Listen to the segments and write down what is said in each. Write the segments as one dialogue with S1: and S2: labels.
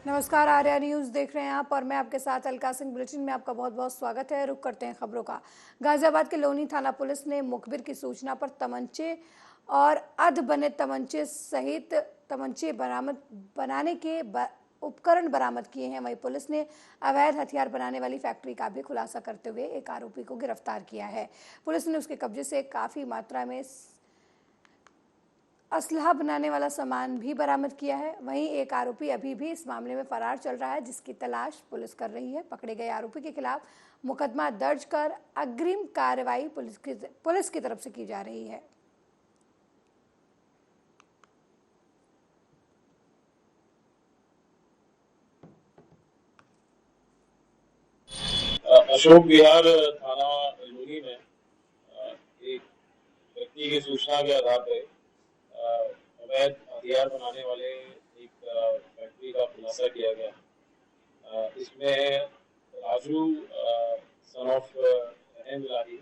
S1: नमस्कार, आर्या न्यूज देख रहे हैं आप और मैं आपके साथ अलका सिंह। बुलेटिन में आपका बहुत बहुत स्वागत है। रुक करते हैं खबरों का। गाजियाबाद के लोनी थाना पुलिस ने मुखबिर की सूचना पर तमंचे और अर्ध बने तमंचे सहित तमंचे बनाने के उपकरण बरामद किए हैं। वहीं पुलिस ने अवैध हथियार बनाने वाली फैक्ट्री का भी खुलासा करते हुए एक आरोपी को गिरफ्तार किया है। पुलिस ने उसके कब्जे से काफी मात्रा में असलहा बनाने वाला सामान भी बरामद किया है। वहीं एक आरोपी अभी भी इस मामले में फरार चल रहा है, जिसकी तलाश पुलिस कर रही है। पकड़े गए आरोपी के खिलाफ मुकदमा दर्ज कर अग्रिम कार्रवाई पुलिस की तरफ से की जा रही है।
S2: अशोक विहार थाना लोनी में एक व्यक्ति की सूचना के आधार पर अवैध हथियार बनाने वाले एक फैक्ट्री का खुलासा किया गया। इसमें राजू सन ऑफ अहमदलाही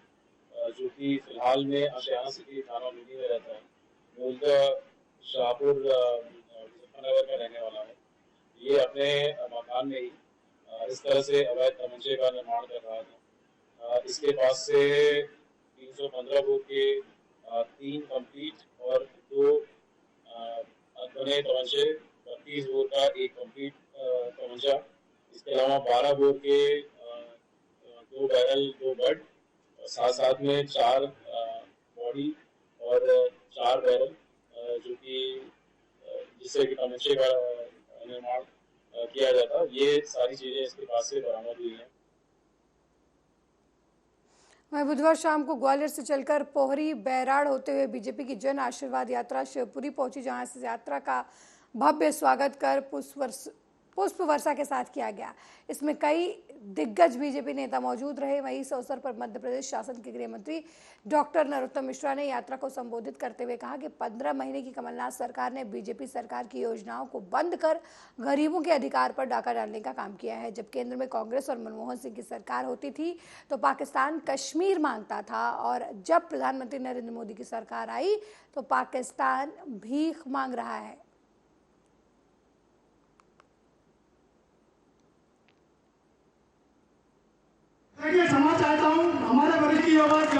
S2: जो कि फिलहाल में आशियाना सिटी थाना लोनी में रहता है, मूलतः शाहपुर मुजफ्फरनगर का रहने वाला है। ये अपने मकान में ही इस तरह से अवैध तमंचे का निर्माण कर रहा था। इसके पास से 315 बोर के 3 कंप्लीट और 2 बने तमंचे, 32 बोर का एक कंप्लीट तमंचा, इसके अलावा 12 बोर के 2 बैरल 2 बड, साथ में 4 बॉडी और 4 बैरल जो कि जिससे कि तमंचे का निर्माण किया जाता। ये सारी चीजें इसके पास से बरामद हुई हैं।
S1: वहीं बुधवार शाम को ग्वालियर से चलकर पोहरी बैराड़ होते हुए बीजेपी की जन आशीर्वाद यात्रा शिवपुरी पहुंची, जहां इस यात्रा का भव्य स्वागत कर पुष्प वर्षा के साथ किया गया। इसमें कई दिग्गज बीजेपी नेता मौजूद रहे। वहीं इस अवसर पर मध्य प्रदेश शासन के गृह मंत्री डॉक्टर नरोत्तम मिश्रा ने यात्रा को संबोधित करते हुए कहा कि 15 महीने की कमलनाथ सरकार ने बीजेपी सरकार की योजनाओं को बंद कर गरीबों के अधिकार पर डाका डालने का काम किया है। जब केंद्र में कांग्रेस और मनमोहन सिंह की सरकार होती थी तो पाकिस्तान कश्मीर मांगता था, और जब प्रधानमंत्री नरेंद्र मोदी की सरकार आई तो पाकिस्तान भीख मांग रहा है।
S3: समाज चाहता हूं हमारे वरिष्ठ की आवाज।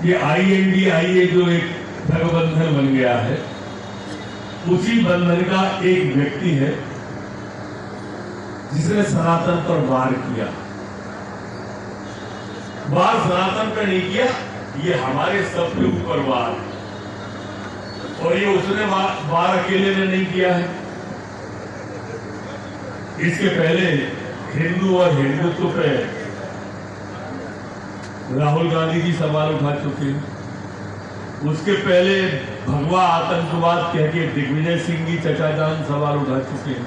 S4: ये INDIA जो एक गठबंधन बन गया है, उसी बंधन का एक व्यक्ति है जिसने सनातन पर वार किया। वार सनातन पर नहीं किया, ये हमारे सबके ऊपर वार, और ये उसने वार अकेले ने नहीं किया है। इसके पहले हिंदू और हिंदुत्व पे राहुल गांधी जी सवाल उठा चुके हैं। उसके पहले भगवा आतंकवाद कह के दिग्विजय सिंह जी चचा जान सवाल उठा चुके हैं।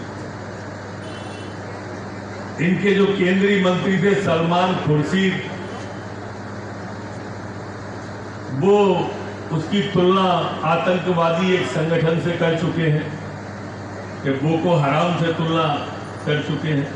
S4: इनके जो केंद्रीय मंत्री थे सलमान खुर्शीद, वो उसकी तुलना आतंकवादी एक संगठन से कर चुके हैं कि बोको हराम से तुलना कर चुके हैं।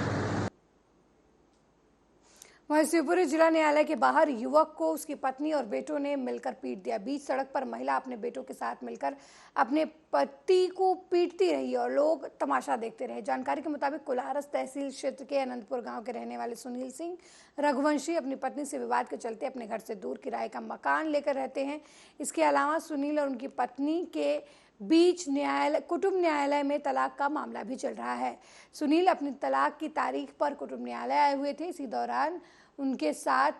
S1: वहीं शिवपुरी जिला न्यायालय के बाहर युवक को उसकी पत्नी और बेटों ने मिलकर पीट दिया। बीच सड़क पर महिला अपने बेटों के साथ मिलकर अपने पति को पीटती रही और लोग तमाशा देखते रहे। जानकारी के मुताबिक कुल्हारस तहसील क्षेत्र के अनंतपुर गांव के रहने वाले सुनील सिंह रघुवंशी अपनी पत्नी से विवाद के चलते अपने घर से दूर किराए का मकान लेकर रहते हैं। इसके अलावा सुनील और उनकी पत्नी के बीच कुटुंब न्यायालय में तलाक का मामला भी चल रहा है। सुनील अपनी तलाक की तारीख पर कुटुंब न्यायालय आए हुए थे। इसी दौरान उनके साथ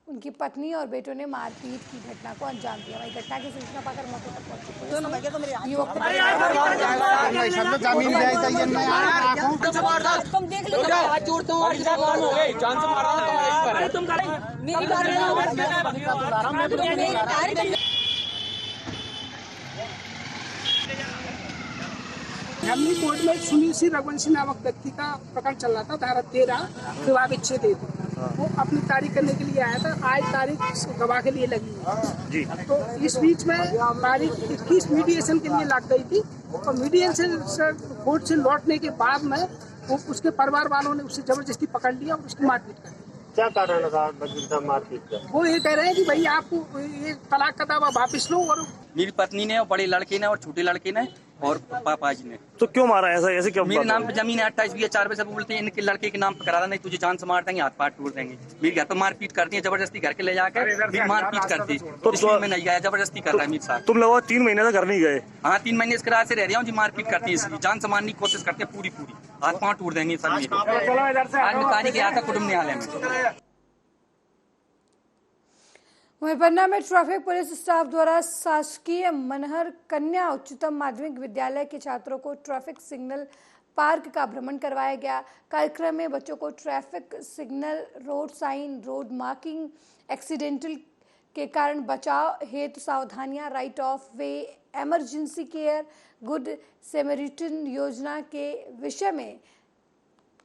S1: उनकी पत्नी और बेटों ने मारपीट की घटना को अंजाम दिया। वही घटना की सूचना पाकर मौके पर पहुंची पुलिस युवक
S3: हमने कोर्ट में सुनील सिंह रघुवंशी नामक व्यक्ति का प्रकरण चल रहा था, धारा 13 विवाह विच्छेद हेतु। वो अपनी तारीख करने के लिए आया था। आज तारीख गवाह के लिए लगी जी। तो इस बीच में तारीख 21 मीडिएशन के लिए लग गई थी, और मीडिएशन से कोर्ट से लौटने के बाद में वो उसके परिवार वालों ने उससे जबरदस्ती पकड़ लिया और उसकी मारपीट कर दी।
S5: क्या कारण था मारपीट का?
S3: वो ये कह रहे हैं कि भाई आपको ये तलाक का दावा वापिस लो। और
S6: मेरी पत्नी ने और बड़ी लड़की ने और छोटी लड़की ने और पापा जी ने।
S7: तो क्यों मारा ऐसा, ऐसे क्यों?
S6: मेरे नाम पे जमीन है 28 बीघा 4 पैसे बोलते हैं, इनके लड़के के नाम पे करा रहा, नहीं तुझे जान से मार देंगे, हाथ पाट तोड़ देंगे। मेरे घर पे मारपीट करती है जबरदस्ती, घर के ले जाकर फिर मारपीट करती। तो इसलिए मैं नहीं गया, जबरदस्ती कर रहा है मेरे साथ।
S7: तुम लोग 3 महीने से घर नहीं गए?
S6: हाँ 3 महीने इस किराए से रह रहा हूँ जी, मारपीट करती है, इसलिए जान से मारने की कोशिश करते हैं, पूरी हाथ पाँव तोड़ देंगे सर। आज मैं तारीख गया था कुटुंब न्यायालय में।
S1: वहीं पन्ना में ट्रैफिक पुलिस स्टाफ द्वारा शासकीय मनहर कन्या उच्चतम माध्यमिक विद्यालय के छात्रों को ट्रैफिक सिग्नल पार्क का भ्रमण करवाया गया। कार्यक्रम में बच्चों को traffic signal, road sign, road marking, accidental के कारण बचाव हेतु सावधानियां, right of way, emergency care, good Samaritan योजना के विषय में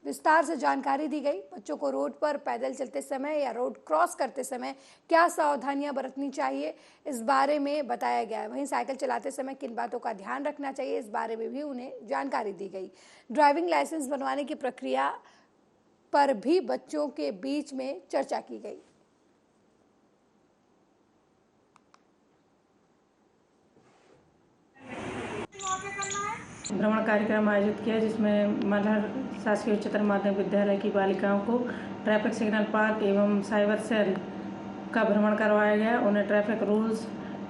S1: विस्तार से जानकारी दी गई। बच्चों को रोड पर पैदल चलते समय या रोड क्रॉस करते समय क्या सावधानियां बरतनी चाहिए, इस बारे में बताया गया है। वहीं साइकिल चलाते समय किन बातों का ध्यान रखना चाहिए, इस बारे में भी उन्हें जानकारी दी गई। ड्राइविंग लाइसेंस बनवाने की प्रक्रिया पर भी बच्चों के बीच में चर्चा की गई।
S8: भ्रमण कार्यक्रम आयोजित किया जिसमें मनहर शासकीय उच्चतर माध्यमिक विद्यालय की बालिकाओं को ट्रैफिक सिग्नल पार्क एवं साइबर सेल का भ्रमण करवाया गया। उन्हें ट्रैफिक रूल्स,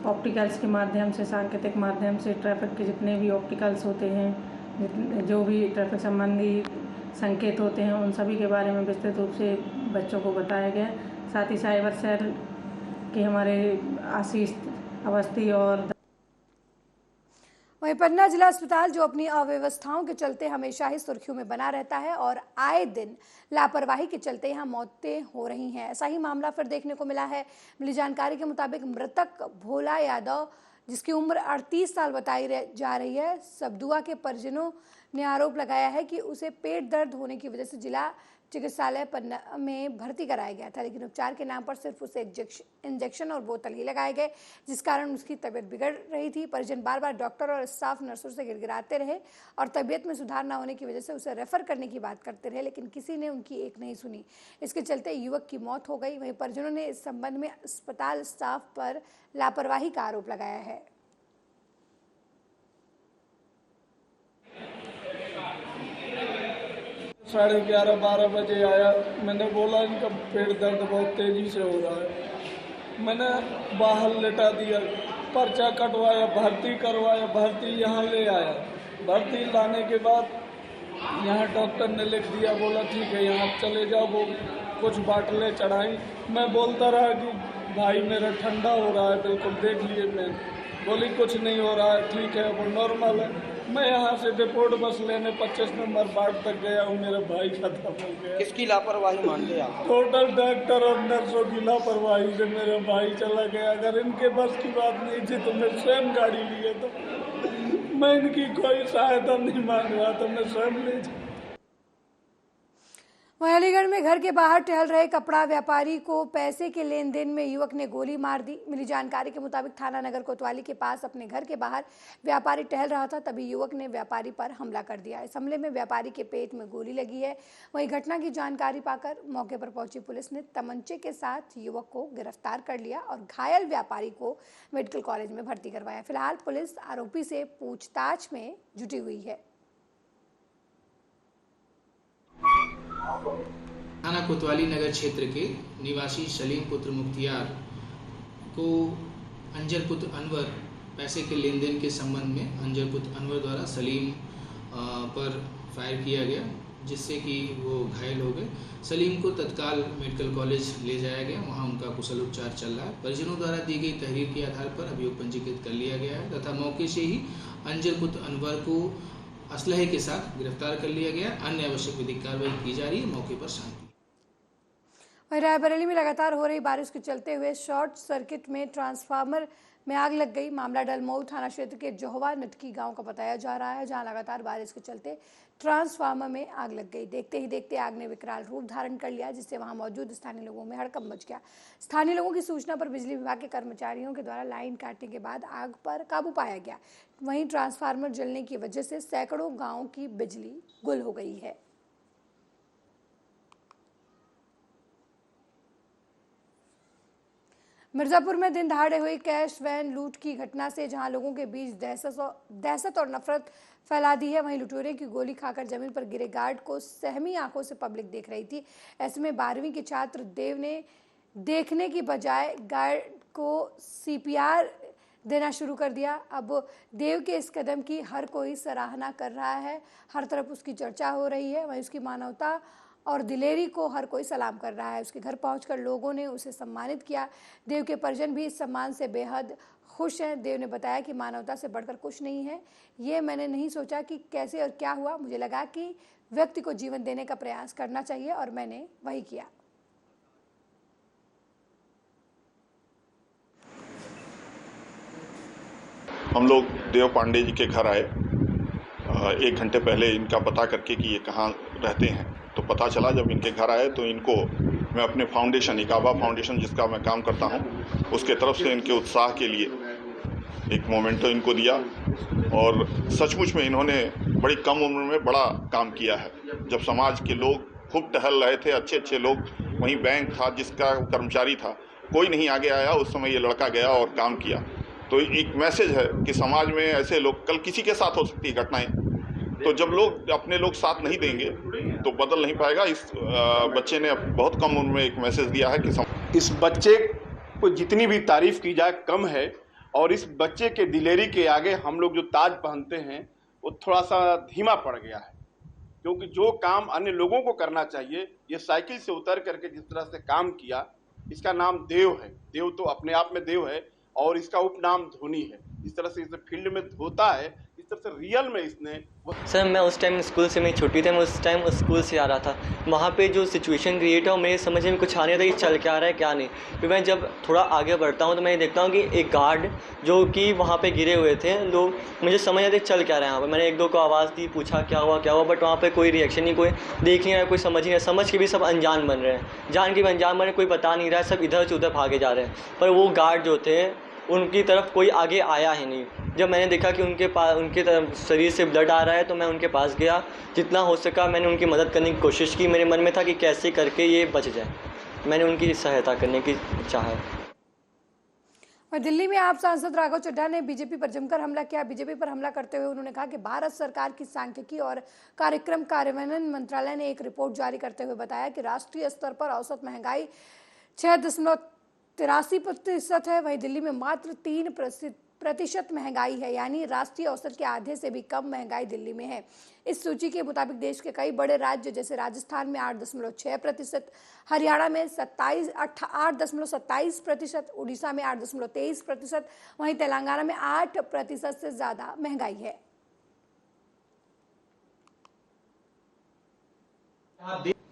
S8: ऑप्टिकल्स के माध्यम से, सांकेतिक माध्यम से ट्रैफिक के जितने भी ऑप्टिकल्स होते हैं, जो भी ट्रैफिक संबंधी संकेत होते हैं, उन सभी के बारे में विस्तृत रूप से बच्चों को बताया गया। साथ ही साइबर सेल के हमारे आशीष अवस्थी और
S1: वहीं पन्ना जिला अस्पताल जो अपनी अव्यवस्थाओं के चलते हमेशा ही सुर्खियों में बना रहता है और आए दिन लापरवाही के चलते यहाँ मौतें हो रही हैं, ऐसा ही मामला फिर देखने को मिला है। मिली जानकारी के मुताबिक मृतक भोला यादव, जिसकी उम्र 38 साल बताई जा रही है, सबदुआ के परिजनों ने आरोप लगाया है कि उसे पेट दर्द होने की वजह से जिला चिकित्सालय पन्ना में भर्ती कराया गया था, लेकिन उपचार के नाम पर सिर्फ उसे इंजेक्शन और बोतल ही लगाए गए, जिस कारण उसकी तबीयत बिगड़ रही थी। परिजन बार बार डॉक्टर और स्टाफ नर्सों से गिड़गिड़ाते रहे और तबीयत में सुधार न होने की वजह से उसे रेफर करने की बात करते रहे, लेकिन किसी ने उनकी एक नहीं सुनी। इसके चलते युवक की मौत हो गई। वहीं परिजनों ने इस संबंध में अस्पताल स्टाफ पर लापरवाही का आरोप लगाया है।
S9: साढ़े 11-12 बजे आया, मैंने बोला इनका पेट दर्द बहुत तेज़ी से हो रहा है। मैंने बाहर लेटा दिया, पर्चा कटवाया, भर्ती करवाया, भर्ती यहाँ ले आया। भर्ती लाने के बाद यहाँ डॉक्टर ने लिख दिया, बोला ठीक है यहाँ चले जाओ। वो कुछ बाटलें चढ़ाई, मैं बोलता रहा कि भाई मेरा ठंडा हो रहा है, बिल्कुल देख लिए। मैं बोली कुछ नहीं हो रहा है, ठीक है, वो नॉर्मल है। मैं यहाँ से रिपोर्ट बस लेने 25 नंबर वार्ड तक गया हूँ, मेरा भाई खत्म हो गया।
S6: किसकी लापरवाही मानते आप?
S9: टोटल डॉक्टर और नर्सों की लापरवाही से मेरा भाई चला गया। अगर इनके बस की बात नहीं थी तो मैं स्वयं गाड़ी लिए, तो मैं इनकी कोई सहायता नहीं मांग रहा था, मैं स्वयं ले।
S1: वहीं अलीगढ़ में घर के बाहर टहल रहे कपड़ा व्यापारी को पैसे के लेन देन में युवक ने गोली मार दी। मिली जानकारी के मुताबिक थाना नगर कोतवाली के पास अपने घर के बाहर व्यापारी टहल रहा था, तभी युवक ने व्यापारी पर हमला कर दिया। इस हमले में व्यापारी के पेट में गोली लगी है। वहीं घटना की जानकारी पाकर मौके पर पहुंची पुलिस ने तमंचे के साथ युवक को गिरफ्तार कर लिया और घायल व्यापारी को मेडिकल कॉलेज में भर्ती करवाया। फिलहाल पुलिस आरोपी से पूछताछ में जुटी हुई है।
S10: थाना कोतवाली नगर क्षेत्र के निवासी सलीम पुत्र मुख्तियार को अंजर पुत्र अनवर पैसे के लेन देन के संबंध में अंजर पुत्र अनवर द्वारा सलीम पर फायर किया गया, जिससे कि वो घायल हो गए। सलीम को तत्काल मेडिकल कॉलेज ले जाया गया, वहां उनका कुशल उपचार चल रहा है। परिजनों द्वारा दी गई तहरीर के आधार पर अभियोग पंजीकृत कर लिया गया है तथा मौके से ही अंजर पुत्र अनवर को असलहे के साथ गिरफ्तार कर लिया गया। अन्य आवश्यक विधिक कार्रवाई की जा रही है। मौके पर शांति।
S1: वहीं रायबरेली में लगातार हो रही बारिश के चलते हुए शॉर्ट सर्किट में ट्रांसफार्मर में आग लग गई। मामला डलमऊ थाना क्षेत्र के जोहवा नटकी गांव का बताया जा रहा है, जहां लगातार बारिश के चलते ट्रांसफार्मर में आग लग गई। देखते ही देखते आग ने विकराल रूप धारण कर लिया, जिससे वहां मौजूद स्थानीय लोगों में हड़कंप मच गया। स्थानीय लोगों की सूचना पर बिजली विभाग के कर्मचारियों के द्वारा लाइन काटने के बाद आग पर काबू पाया गया। वहीं ट्रांसफार्मर जलने की वजह से सैकड़ों गाँव की बिजली गुल हो गई है। मिर्जापुर में दिन दहाड़े हुई कैश वैन लूट की घटना से जहां लोगों के बीच दहशत और नफरत फैला दी है, वहीं लुटेरे की गोली खाकर जमीन पर गिरे गार्ड को सहमी आंखों से पब्लिक देख रही थी। ऐसे में 12वीं के छात्र देव ने देखने की बजाय गार्ड को CPR देना शुरू कर दिया। अब देव के इस कदम की हर कोई सराहना कर रहा है, हर तरफ उसकी चर्चा हो रही है। वहीं उसकी मानवता और दिलेरी को हर कोई सलाम कर रहा है। उसके घर पहुंचकर लोगों ने उसे सम्मानित किया। देव के परिजन भी इस सम्मान से बेहद खुश हैं। देव ने बताया कि मानवता से बढ़कर कुछ नहीं है। ये मैंने नहीं सोचा कि कैसे और क्या हुआ, मुझे लगा कि व्यक्ति को जीवन देने का प्रयास करना चाहिए और मैंने वही किया।
S11: हम लोग देव पांडे जी के घर आए 1 घंटे पहले इनका पता करके कि ये कहाँ रहते हैं। तो पता चला जब इनके घर आए तो इनको मैं अपने फाउंडेशन इकाबा फाउंडेशन जिसका मैं काम करता हूँ उसके तरफ से इनके उत्साह के लिए एक मोमेंटो इनको दिया। और सचमुच में इन्होंने बड़ी कम उम्र में बड़ा काम किया है। जब समाज के लोग खूब टहल रहे थे, अच्छे अच्छे लोग, वहीं बैंक था जिसका कर्मचारी था, कोई नहीं आगे आया, उस समय ये लड़का गया और काम किया। तो एक मैसेज है कि समाज में ऐसे लोग, कल किसी के साथ हो सकती है घटनाएं, तो जब लोग अपने लोग साथ नहीं देंगे तो बदल नहीं पाएगा। इस बच्चे ने बहुत कम उम्र में एक मैसेज दिया है कि
S12: इस बच्चे को जितनी भी तारीफ की जाए कम है। और इस बच्चे के दिलेरी के आगे हम लोग जो ताज पहनते हैं वो थोड़ा सा धीमा पड़ गया है, क्योंकि जो काम अन्य लोगों को करना चाहिए, ये साइकिल से उतर करके जिस तरह से काम किया, इसका नाम देव है। देव तो अपने आप में देव है और इसका उपनाम धोनी है। इस तरह से इस फील्ड में धोता है, इस तरह से रियल में इसने।
S13: सर मैं उस टाइम स्कूल से मेरी छुट्टी थी, मैं उस टाइम स्कूल से आ रहा था। वहाँ पे जो सिचुएशन क्रिएट है वो मेरे समझ में कुछ आ नहीं था कि चल क्या रहा है क्या नहीं। फिर मैं जब थोड़ा आगे बढ़ता हूँ तो मैं देखता हूँ कि एक गार्ड जो कि वहाँ पे गिरे हुए थे लोग, मुझे समझ नहीं आता चल क्या रहा है यहाँ पर। मैंने 1-2 को आवाज़ दी, पूछा क्या हुआ, बट वहाँ पर कोई रिएक्शन नहीं, कोई देख नहीं रहा, कोई समझ नहीं रहा। समझ के भी सब अनजान बन रहे हैं, जान के भी अनजान बन रहे, कोई बता नहीं रहा है, सब इधर से उधर भागे जा रहे हैं। पर वो गार्ड जो थे उनकी तरफ कोई आगे आया ही नहीं। जब मैंने देखा कि उनके तरफ शरीर से ब्लड आ रहा है तो मैं उनके पास गया, जितना हो सका मैंने उनकी मदद करने की कोशिश की। मेरे मन में था कि कैसे करके ये बच जाए, मैंने उनकी सहायता करने की चाहा।
S1: और दिल्ली में आप सांसद राघव चड्ढा ने बीजेपी पर जमकर हमला किया। बीजेपी पर हमला करते हुए उन्होंने कहा कि भारत सरकार की सांख्यिकी और कार्यक्रम कार्यान्वयन मंत्रालय ने एक रिपोर्ट जारी करते हुए बताया कि राष्ट्रीय स्तर पर औसत महंगाई 6.83% है, वहीं दिल्ली में मात्र 3% महंगाई है, यानी राष्ट्रीय औसत के आधे से भी कम महंगाई दिल्ली में है। इस सूची के मुताबिक देश के कई बड़े राज्य जैसे राजस्थान में 8.6%, हरियाणा में 8.27%, उड़ीसा में 8.23%, वहीं तेलंगाना में 8% से ज्यादा महंगाई है।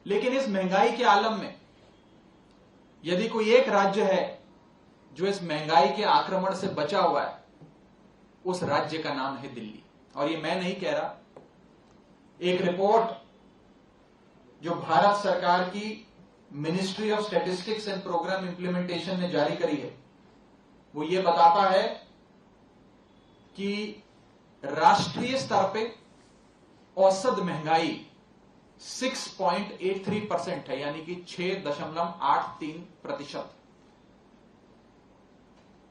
S14: लेकिन इस महंगाई के आलम में यदि कोई एक राज्य है जो इस महंगाई के आक्रमण से बचा हुआ है, उस राज्य का नाम है दिल्ली। और ये मैं नहीं कह रहा, एक रिपोर्ट जो भारत सरकार की ministry of statistics and programme implementation ने जारी करी है, वो ये बताता है कि राष्ट्रीय स्तर पे औसत महंगाई 6.83% है, यानी कि 6.83%।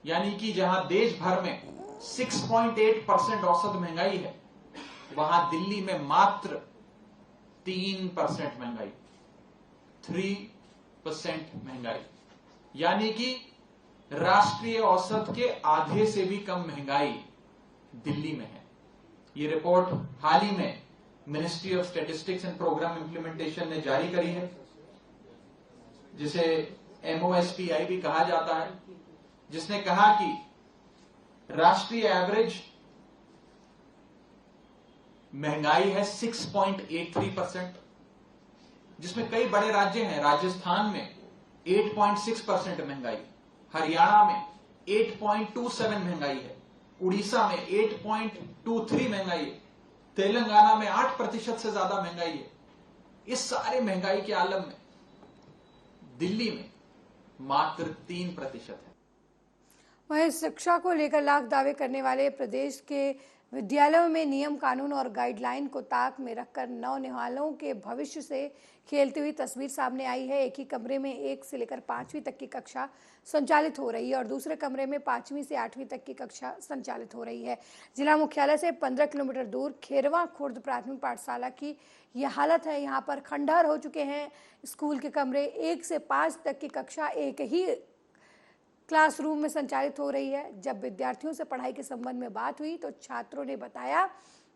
S14: यानी कि जहां देश भर में 6.8% औसत महंगाई है, वहां दिल्ली में मात्र 3% महंगाई, 3% महंगाई, यानी कि राष्ट्रीय औसत के आधे से भी कम महंगाई दिल्ली में है। ये रिपोर्ट हाल ही में ministry of statistics and programme implementation ने जारी करी है, जिसे MOSPI भी कहा जाता है, जिसने कहा कि राष्ट्रीय एवरेज महंगाई है 6.83%, जिसमें कई बड़े राज्य हैं। राजस्थान में 8.6% महंगाई, हरियाणा में 8.27 महंगाई है, उड़ीसा में 8.23 महंगाई है, तेलंगाना में 8% से ज्यादा महंगाई है। इस सारे महंगाई के आलम में दिल्ली में मात्र 3% है।
S1: वहीं शिक्षा को लेकर लाख दावे करने वाले प्रदेश के विद्यालयों में नियम कानून और गाइडलाइन को ताक में रखकर नौनिहालों के भविष्य से खेलती हुई तस्वीर सामने आई है। एक ही कमरे में 1 से लेकर 5वीं तक की कक्षा संचालित हो रही है और दूसरे कमरे में 5वीं से 8वीं तक की कक्षा संचालित हो रही है। जिला मुख्यालय से 15 किलोमीटर दूर खेरवा खुर्द प्राथमिक पाठशाला की यह हालत है। यहाँ पर खंडहर हो चुके हैं स्कूल के कमरे। 1 से 5 तक की कक्षा एक ही क्लासरूम में संचालित हो रही है। जब विद्यार्थियों से पढ़ाई के संबंध में बात हुई तो छात्रों ने बताया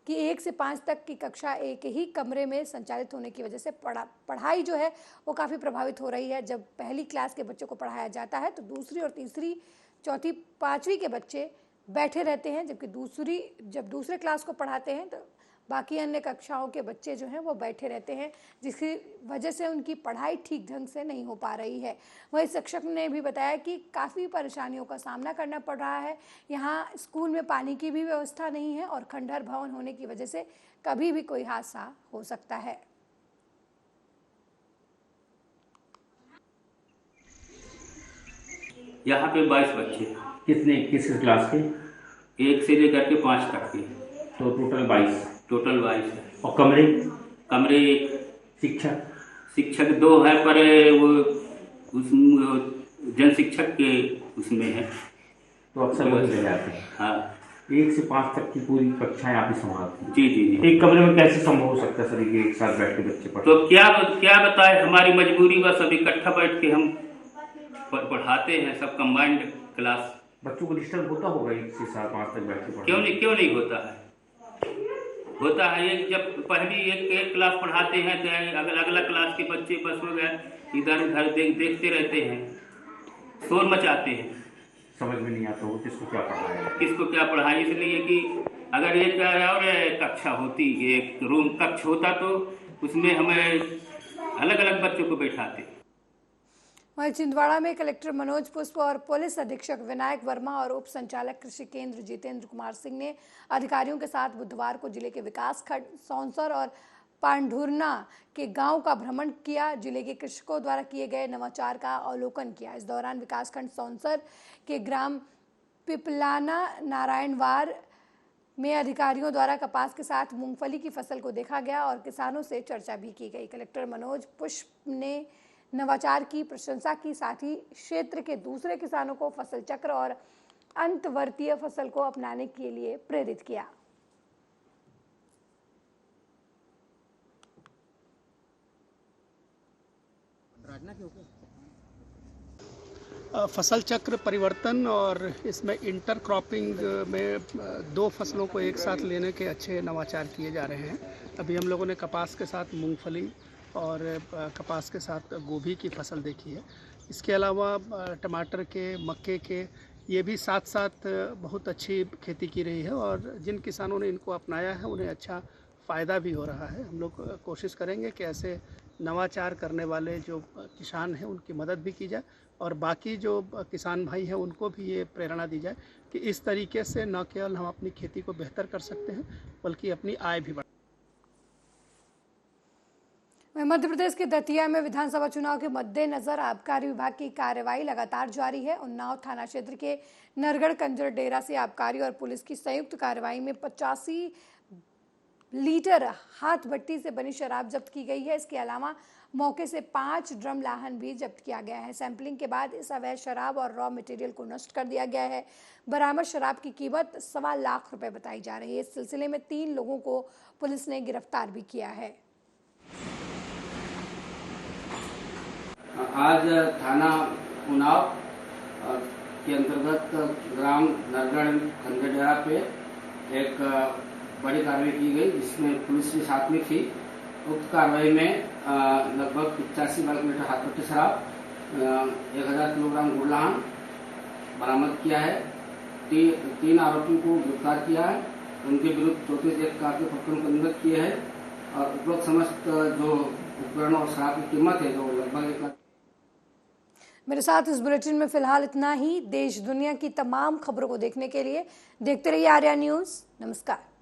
S1: कि 1 से 5 तक की कक्षा एक ही कमरे में संचालित होने की वजह से पढ़ाई जो है वो काफ़ी प्रभावित हो रही है। जब पहली क्लास के बच्चों को पढ़ाया जाता है तो दूसरी और तीसरी, चौथी, 5वीं के बच्चे बैठे रहते हैं, जबकि जब दूसरे क्लास को पढ़ाते हैं तो बाकी अन्य कक्षाओं के बच्चे जो हैं वो बैठे रहते हैं, जिसकी वजह से उनकी पढ़ाई ठीक ढंग से नहीं हो पा रही है। वहीं शिक्षक ने भी बताया कि काफ़ी परेशानियों का सामना करना पड़ रहा है। यहाँ स्कूल में पानी की भी व्यवस्था नहीं है और खंडहर भवन होने की वजह से कभी भी कोई हादसा हो सकता है।
S15: यहाँ पे 22 बच्चे। किस क्लास के? 1 से लेकर के 5 तक के। तो टोटल 22 है। और कमरे शिक्षक 2 है, पर वो जन शिक्षक के उसमें है।
S16: तो अक्सर बच्चे जाते हैं।
S15: हाँ,
S16: 1 से 5 तक की पूरी कक्षाएं आप ही संभालते हैं?
S15: जी।
S16: एक कमरे में कैसे संभव हो सकता है सर कि एक साथ बैठ के बच्चे पढ़े?
S15: तो क्या बताए, हमारी मजबूरी, बस अब इकट्ठा बैठ के हम पढ़ाते हैं, सब कंबाइंड क्लास।
S16: बच्चों को डिस्टर्ब होता होगा 1 से 5 तक बैठ के पढ़ने?
S15: क्यों नहीं होता है। जब पहली एक क्लास पढ़ाते हैं तो अगला क्लास के बच्चे बस हो गए इधर उधर देखते रहते हैं, शोर मचाते हैं।
S16: समझ में नहीं आता हो किसको क्या
S15: पढ़ाएं। इसलिए कि अगर एक और कक्षा होती, एक रूम कक्ष होता तो उसमें हमें अलग अलग बच्चों को बैठाते।
S1: वहीं छिंदवाड़ा में कलेक्टर मनोज पुष्प और पुलिस अधीक्षक विनायक वर्मा और उप संचालक कृषि केंद्र जितेंद्र कुमार सिंह ने अधिकारियों के साथ बुधवार को जिले के विकास खंड सौंसर और पांढुरना के गांव का भ्रमण किया। जिले के कृषकों द्वारा किए गए नवाचार का अवलोकन किया। इस दौरान विकासखंड सौंसर के ग्राम पिपलाना नारायणवार में अधिकारियों द्वारा कपास के साथ मूंगफली की फसल को देखा गया और किसानों से चर्चा भी की गई। कलेक्टर मनोज पुष्प ने नवाचार की प्रशंसा की, साथ ही क्षेत्र के दूसरे किसानों को फसल चक्र और अंतवर्तीय फसल को अपनाने के लिए प्रेरित किया।
S3: फसल चक्र परिवर्तन और इसमें इंटर क्रॉपिंग में 2 फसलों को एक साथ लेने के अच्छे नवाचार किए जा रहे हैं। अभी हम लोगों ने कपास के साथ मूंगफली और कपास के साथ गोभी की फसल देखी है। इसके अलावा टमाटर के, मक्के के, ये भी साथ साथ बहुत अच्छी खेती की रही है और जिन किसानों ने इनको अपनाया है उन्हें अच्छा फ़ायदा भी हो रहा है। हम लोग कोशिश करेंगे कि ऐसे नवाचार करने वाले जो किसान हैं उनकी मदद भी की जाए और बाकी जो किसान भाई हैं उनको भी ये प्रेरणा दी जाए कि इस तरीके से न केवल हम अपनी खेती को बेहतर कर सकते हैं बल्कि अपनी आय भी बढ़ा।
S1: मध्य प्रदेश के दतिया में विधानसभा चुनाव के मद्देनजर आबकारी विभाग की कार्रवाई लगातार जारी है। उन्नाव थाना क्षेत्र के नरगढ़ कंजर डेरा से आबकारी और पुलिस की संयुक्त कार्रवाई में 85 लीटर हाथ भट्टी से बनी शराब जब्त की गई है। इसके अलावा मौके से 5 ड्रम लाहन भी जब्त किया गया है। सैंपलिंग के बाद इस अवैध शराब और रॉ मटेरियल को नष्ट कर दिया गया है। बरामद शराब की कीमत 1.25 लाख रुपए बताई जा रही है। इस सिलसिले में 3 लोगों को पुलिस ने गिरफ्तार भी किया है।
S17: आज थाना उन्नाव के अंतर्गत ग्राम नरगढ़ कंजरडेरा पे एक बड़ी कार्रवाई की गई जिसमें पुलिस भी साथ में थी। उक्त कार्रवाई में लगभग 85 बल्क लीटर हाथ भट्टी शराब, 1000 किलोग्राम गुड़लाहन बरामद किया है। 3 आरोपियों को गिरफ्तार किया है। उनके विरुद्ध 34 का प्रकरण पंजीबद्ध किए हैं और उपरोक्त समस्त जो उपकरण और शराब की कीमत है जो लगभग 1 लाख।
S1: मेरे साथ इस बुलेटिन में फिलहाल इतना ही। देश दुनिया की तमाम खबरों को देखने के लिए देखते रहिए आर्या न्यूज़। नमस्कार।